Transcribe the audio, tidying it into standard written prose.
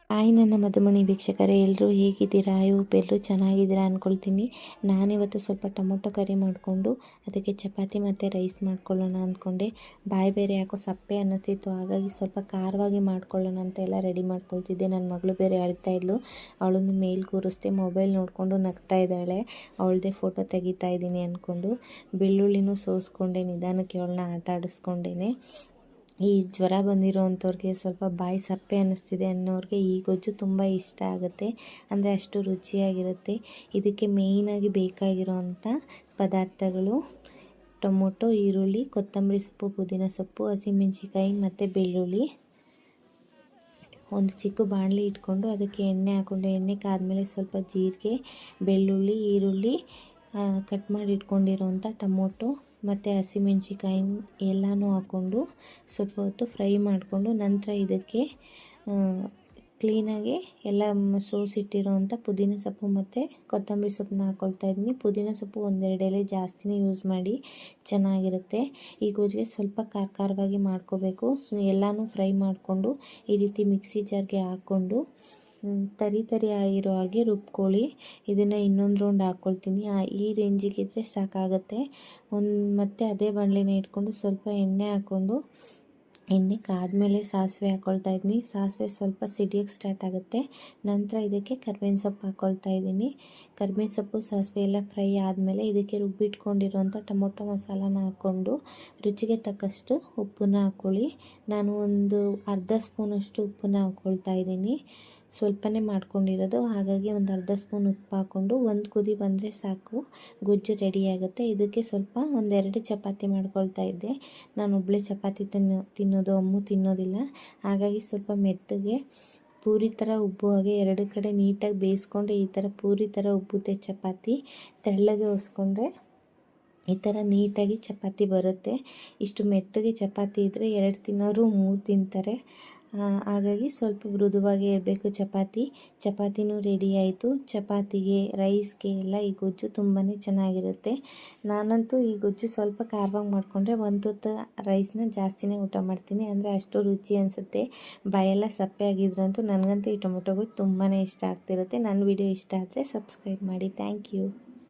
Hi ನನ್ನ ಮಧುಮಣಿ ವೀಕ್ಷಕರೇ, ಎಲ್ಲರೂ ಹೇಗಿದ್ದೀರಾ? ಎಲ್ಲರೂ ಚೆನ್ನಾಗಿದ್ದೀರಾ ಅಂದ್ಕೊಳ್ತೀನಿ. ನಾನಿವತ್ತು ಸ್ವಲ್ಪ ಟೊಮೊಟೊ ಕರಿ ಮಾಡಿಕೊಂಡು ಅದಕ್ಕೆ ಚಪಾತಿ ಮತ್ತು ರೈಸ್ ಮಾಡ್ಕೊಳ್ಳೋಣ ಅಂದ್ಕೊಂಡೆ. ಬಾಯಿ ಬೇರೆ ಯಾಕೋ ಸಪ್ಪೆ ಅನ್ನಿಸ್ತಿತ್ತು, ಹಾಗಾಗಿ ಸ್ವಲ್ಪ ಖಾರವಾಗಿ ಮಾಡ್ಕೊಳ್ಳೋಣ ಅಂತ ಎಲ್ಲ ರೆಡಿ ಮಾಡ್ಕೊಳ್ತಿದ್ದೆ. ನನ್ನ ಮಗಳು ಬೇರೆ ಅಳ್ತಾ ಇದ್ಲು, ಅವಳನ್ನು ಮೇಲೆ ಕೂರಿಸ್ದೆ. ಮೊಬೈಲ್ ನೋಡಿಕೊಂಡು ನಗ್ತಾ ಇದ್ದಾಳೆ. ಅವಳದೇ ಫೋಟೋ ತೆಗಿತಾ ಇದ್ದೀನಿ ಅಂದ್ಕೊಂಡು ಬೆಳ್ಳುಳ್ಳಿನೂ ಸೋಸ್ಕೊಂಡೆ, ನಿಧಾನಕ್ಕೆ ಅವಳನ್ನ ಆಟ ಆಡಿಸ್ಕೊಂಡೇನೆ. ಈ ಜ್ವರ ಬಂದಿರೋ ಅಂಥವ್ರಿಗೆ, ಸ್ವಲ್ಪ ಬಾಯಿ ಸಪ್ಪೆ ಅನ್ನಿಸ್ತಿದೆ ಅನ್ನೋರಿಗೆ ಈ ಗೊಜ್ಜು ತುಂಬ ಇಷ್ಟ ಆಗುತ್ತೆ. ಅಂದರೆ ಅಷ್ಟು ರುಚಿಯಾಗಿರುತ್ತೆ. ಇದಕ್ಕೆ ಮೇಯ್ನಾಗಿ ಬೇಕಾಗಿರೋವಂಥ ಪದಾರ್ಥಗಳು ಟೊಮೊಟೊ, ಈರುಳ್ಳಿ, ಕೊತ್ತಂಬರಿ ಸೊಪ್ಪು, ಪುದೀನ ಸೊಪ್ಪು, ಹಸಿಮೆಣಸಿಕಾಯಿ ಮತ್ತು ಬೆಳ್ಳುಳ್ಳಿ. ಒಂದು ಚಿಕ್ಕ ಬಾಣಲಿ ಇಟ್ಕೊಂಡು ಅದಕ್ಕೆ ಎಣ್ಣೆ ಹಾಕ್ಕೊಂಡು, ಎಣ್ಣೆ ಕಾದ್ಮೇಲೆ ಸ್ವಲ್ಪ ಜೀರಿಗೆ, ಬೆಳ್ಳುಳ್ಳಿ, ಈರುಳ್ಳಿ, ಕಟ್ ಮಾಡಿ ಇಟ್ಕೊಂಡಿರೋವಂಥ ಟೊಮೊಟೊ ಮತ್ತು ಹಸಿಮೆಣ್ಸಿಕಾಯಿ ಎಲ್ಲನೂ ಹಾಕ್ಕೊಂಡು ಸ್ವಲ್ಪ ಹೊತ್ತು ಫ್ರೈ ಮಾಡಿಕೊಂಡು, ನಂತರ ಇದಕ್ಕೆ ಕ್ಲೀನಾಗಿ ಎಲ್ಲ ಸೋಸಿಟ್ಟಿರೋವಂಥ ಪುದೀನ ಸೊಪ್ಪು ಮತ್ತು ಕೊತ್ತಂಬರಿ ಸೊಪ್ಪನ್ನ ಹಾಕ್ಕೊಳ್ತಾಯಿದ್ದೀನಿ. ಪುದೀನ ಸೊಪ್ಪು ಒಂದೆರಡು ಎಲೆ ಜಾಸ್ತಿನೇ ಯೂಸ್ ಮಾಡಿ, ಚೆನ್ನಾಗಿರುತ್ತೆ. ಈ ಗೊಜ್ಜಿಗೆ ಸ್ವಲ್ಪ ಖಾರವಾಗಿ ಮಾಡ್ಕೋಬೇಕು. ಎಲ್ಲನೂ ಫ್ರೈ ಮಾಡಿಕೊಂಡು ಈ ರೀತಿ ಮಿಕ್ಸಿ ಜಾರ್ಗೆ ಹಾಕ್ಕೊಂಡು ತರಿ ಆಗಿರೋ ಹಾಗೆ ರುಬ್ಕೊಳ್ಳಿ. ಇದನ್ನು ಇನ್ನೊಂದು ರೌಂಡ್ ಹಾಕ್ಕೊಳ್ತೀನಿ. ಈ ರೇಂಜಿಗಿದ್ರೆ ಸಾಕಾಗುತ್ತೆ. ಮತ್ತು ಅದೇ ಬಾಣಲೆನ ಇಟ್ಕೊಂಡು ಸ್ವಲ್ಪ ಎಣ್ಣೆ ಹಾಕ್ಕೊಂಡು, ಎಣ್ಣೆ ಕಾದ್ಮೇಲೆ ಸಾಸಿವೆ ಹಾಕ್ಕೊಳ್ತಾ ಇದ್ದೀನಿ. ಸಾಸಿವೆ ಸ್ವಲ್ಪ ಸಿಡಿಯೋಕ್ಕೆ ಸ್ಟಾರ್ಟ್ ಆಗುತ್ತೆ. ನಂತರ ಇದಕ್ಕೆ ಕರ್ಬೇವಿನ ಸೊಪ್ಪು ಹಾಕ್ಕೊಳ್ತಾ ಇದ್ದೀನಿ. ಕರ್ಬೇವಿನ ಸೊಪ್ಪು, ಸಾಸಿವೆ ಎಲ್ಲ ಫ್ರೈ ಆದಮೇಲೆ ಇದಕ್ಕೆ ರುಬ್ಬಿಟ್ಕೊಂಡಿರೋಂಥ ಟೊಮೊಟೊ ಮಸಾಲಾನ ಹಾಕ್ಕೊಂಡು ರುಚಿಗೆ ತಕ್ಕಷ್ಟು ಉಪ್ಪನ್ನ ಹಾಕ್ಕೊಳ್ಳಿ. ನಾನು ಒಂದು ಅರ್ಧ ಸ್ಪೂನಷ್ಟು ಉಪ್ಪನ್ನ ಹಾಕ್ಕೊಳ್ತಾ ಇದ್ದೀನಿ. ಸ್ವಲ್ಪನೇ ಮಾಡ್ಕೊಂಡಿರೋದು, ಹಾಗಾಗಿ ಒಂದು ಅರ್ಧ ಸ್ಪೂನ್ ಉಪ್ಪು ಹಾಕ್ಕೊಂಡು ಒಂದು ಕುದಿ ಬಂದರೆ ಸಾಕು, ಗೊಜ್ಜು ರೆಡಿಯಾಗುತ್ತೆ. ಇದಕ್ಕೆ ಸ್ವಲ್ಪ ಒಂದೆರಡು ಚಪಾತಿ ಮಾಡ್ಕೊಳ್ತಾ ಇದ್ದೆ. ನಾನು ಒಬ್ಬಳೇ ಚಪಾತಿ ತಿನ್ನೋದು, ಅಮ್ಮು ತಿನ್ನೋದಿಲ್ಲ. ಹಾಗಾಗಿ ಸ್ವಲ್ಪ ಮೆತ್ತಗೆ ಪೂರಿ ಥರ ಉಬ್ಬೋ ಹಾಗೆ ಎರಡು ಕಡೆ ನೀಟಾಗಿ ಬೇಯಿಸ್ಕೊಂಡು ಈ ಥರ ಪೂರಿ ಥರ ಉಬ್ಬುತ್ತೆ ಚಪಾತಿ. ತೆಳ್ಳಗೆ ಒರೆಸ್ಕೊಂಡ್ರೆ ಈ ಥರ ನೀಟಾಗಿ ಚಪಾತಿ ಬರುತ್ತೆ. ಇಷ್ಟು ಮೆತ್ತಗೆ ಚಪಾತಿ ಇದ್ದರೆ 2 ತಿನ್ನೋರು 3 ತಿಂತಾರೆ. ಹಾಗಾಗಿ ಸ್ವಲ್ಪ ಮೃದುವಾಗಿ ಇರಬೇಕು ಚಪಾತಿನೂ ರೆಡಿ ಆಯಿತು. ಚಪಾತಿಗೆ, ರೈಸ್ಗೆ ಎಲ್ಲ ಈ ಗೊಜ್ಜು ತುಂಬಾ ಚೆನ್ನಾಗಿರುತ್ತೆ. ನಾನಂತೂ ಈ ಗೊಜ್ಜು ಸ್ವಲ್ಪ ಖಾರವಾಗಿ ಮಾಡಿಕೊಂಡ್ರೆ ಒಂದು ತುತ್ತು ರೈಸ್ನ ಜಾಸ್ತಿನೇ ಊಟ ಮಾಡ್ತೀನಿ. ಅಂದರೆ ಅಷ್ಟು ರುಚಿ ಅನಿಸುತ್ತೆ. ಬಾಯೆಲ್ಲ ಸಪ್ಪೆ ಆಗಿದ್ರಂತೂ ನನಗಂತೂ ಈ ಟೊಮೊಟೊ ಗೊಜ್ಜು ತುಂಬಾ ಇಷ್ಟ ಆಗ್ತಿರುತ್ತೆ. ನನ್ನ ವಿಡಿಯೋ ಇಷ್ಟ ಆದರೆ ಸಬ್ಸ್ಕ್ರೈಬ್ ಮಾಡಿ. Thank you.